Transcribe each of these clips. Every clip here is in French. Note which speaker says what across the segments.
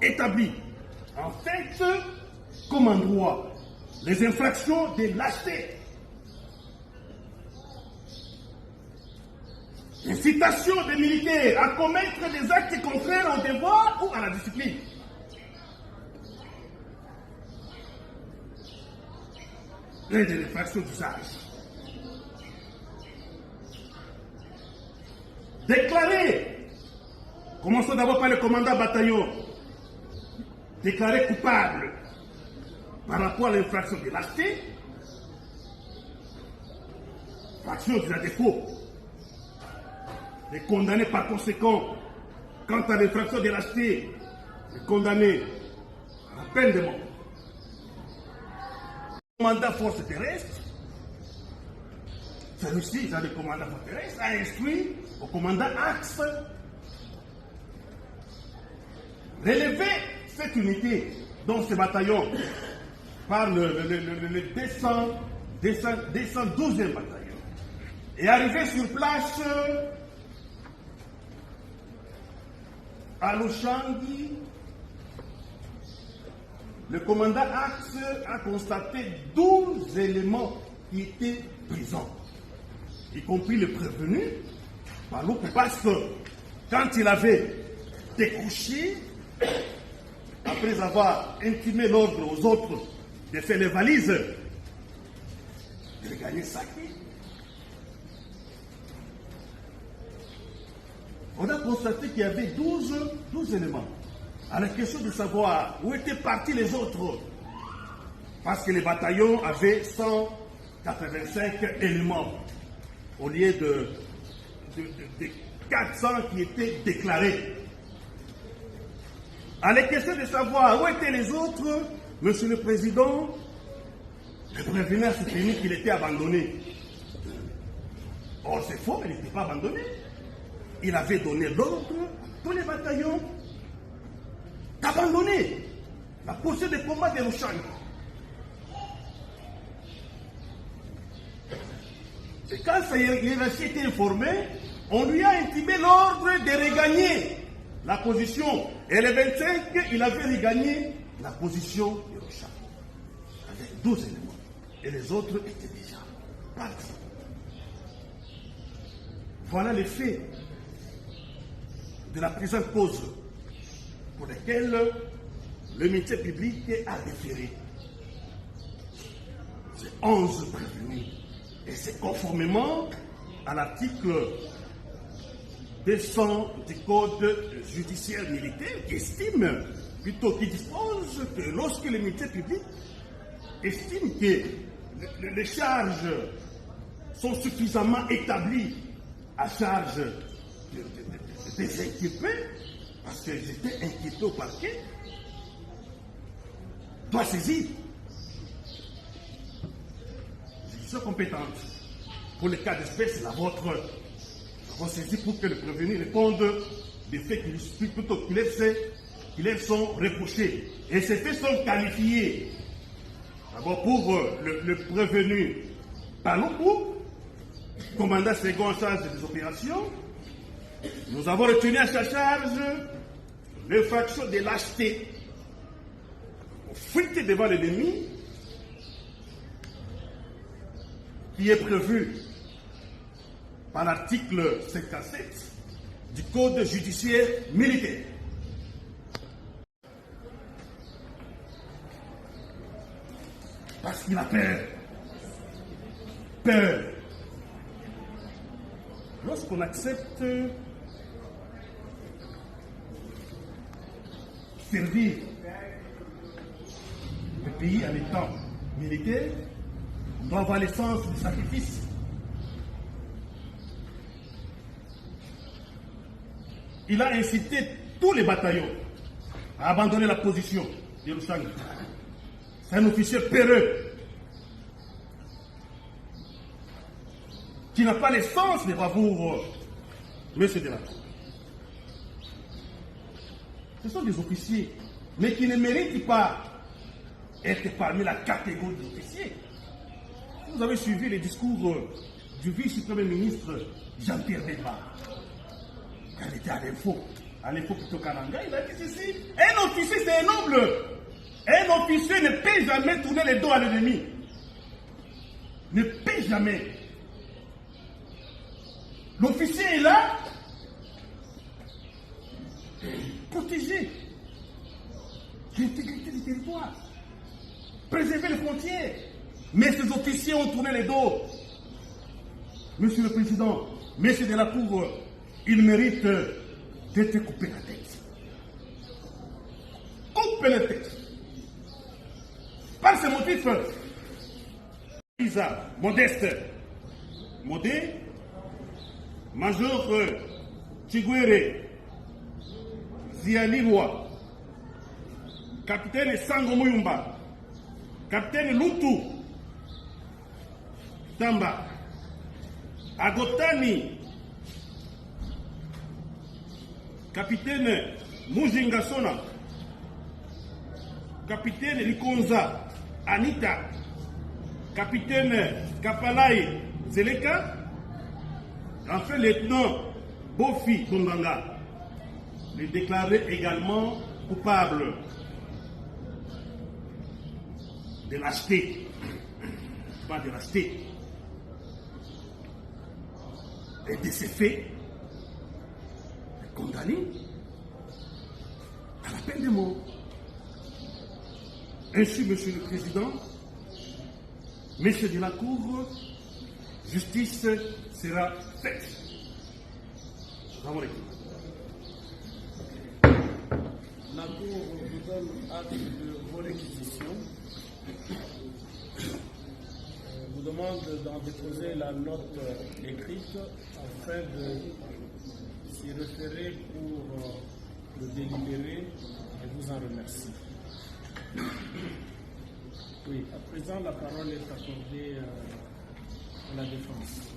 Speaker 1: établi en fait comme en droit les infractions de lâcheté, incitation des militaires à commettre des actes contraires au devoir ou à la discipline, et de l'infraction d'usage. Déclaré, commençons d'abord par le commandant bataillon, déclaré coupable par rapport à l'infraction de lâcheté, infraction de la défaut, et condamné par conséquent, quant à l'infraction de lâcheté, est condamné à la peine de mort. Le commandant force terrestre, celui-ci, le commandant force terrestre, a instruit au commandant axe relever cette unité dans ce bataillon par le 212e bataillon et arrivé sur place à Lushangi, le commandant axe a constaté 12 éléments qui étaient présents, y compris le prévenu, parce que quand il avait découché, après avoir intimé l'ordre aux autres de faire les valises, de regagner Saki, on a constaté qu'il y avait 12 éléments. À la question de savoir où étaient partis les autres, parce que les bataillons avaient 185 éléments au lieu de 400 qui étaient déclarés. À la question de savoir où étaient les autres, Monsieur le Président, le prévenu a soutenu qu'il était abandonné. Or, c'est faux, il n'était pas abandonné. Il avait donné l'ordre à tous les bataillons d'abandonner la posture de combat de Lushangi. Et quand sa hiérarchie était informée, on lui a intimé l'ordre de regagner la position. Et le 25, il avait regagné la position de Lushangi avec 12 éléments. Et les autres étaient déjà partis. Voilà les faits de la présente cause pour lesquels le ministère public a référé. C'est 11 prévenus. Et c'est conformément à l'article 200 du Code judiciaire militaire qui estime, plutôt qui dispose que lorsque le ministère public estime que les charges sont suffisamment établies à charge des inquiétés, parce que j'étais inquiété au parquet, doit saisir juridiction compétente. Pour le cas d'espèce, la vôtre, on saisit pour que le prévenu réponde des faits qui leur sont reprochés. Et ces faits sont qualifiés. D'abord pour le prévenu Paloukou, commandant second en charge des opérations. Nous avons retenu à sa charge l'infraction de lâcheté, fuite devant l'ennemi, qui est prévu par l'article 57 du Code judiciaire militaire. Parce qu'il a peur. Peur. Lorsqu'on accepte servir le pays en étant militaire, on doit avoir le sens du sacrifice. Il a incité tous les bataillons à abandonner la position de Lushangi. C'est un officier peureux qui n'a pas le sens de bravoure, monsieur Delacroix. Ce sont des officiers, mais qui ne méritent pas être parmi la catégorie des officiers. Vous avez suivi les discours du vice-premier ministre Jean-Pierre Bemba. Quand il était à l'info plutôt Kananga, il a dit ceci: un officier, c'est un noble. Un officier ne peut jamais tourner les dos à l'ennemi. Ne peut jamais. L'officier est là pour protéger l'intégrité du territoire, préserver les frontières. Mais ces officiers ont tourné les dos. Monsieur le Président, Monsieur de la Cour, il mérite d'être coupé la tête. Coupez la tête. Par ce motif, Isa, Modeste, Modé, Major Chiguere, Zialirwa, Capitaine Sango Muyumba, Capitaine Lutu, Tamba, Agotani, Capitaine Mujinga Sona, Capitaine Likonza, Anita, Capitaine Kapalai Zeleka, enfin lieutenant Bofi Bonganga, le déclaré également coupable de lâcheté, pas de lâcheté, et de ces faits, condamné à la peine de mort. Ainsi, Monsieur le Président, Messieurs de la Cour, justice sera faite.
Speaker 2: La Cour vous donne acte de vos réquisitions. Vous demande d'en déposer la note écrite afin de s'y référer pour le délibérer et vous en remercie. Oui, à présent la parole est accordée à la défense.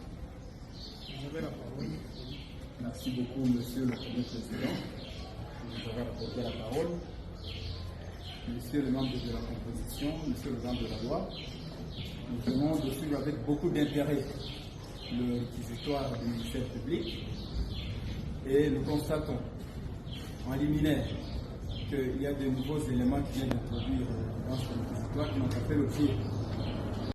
Speaker 2: Vous avez la parole.
Speaker 3: Merci beaucoup, Monsieur le Premier Président. Vous avez accordé la parole. Monsieur le membre de la composition, Monsieur le membre de la loi, nous venons de suivre avec beaucoup d'intérêt le réquisitoire du ministère public et nous constatons en liminaire qu'il y a de nouveaux éléments qui viennent d'introduire dans ce réquisitoire qui n'ont pas fait l'objet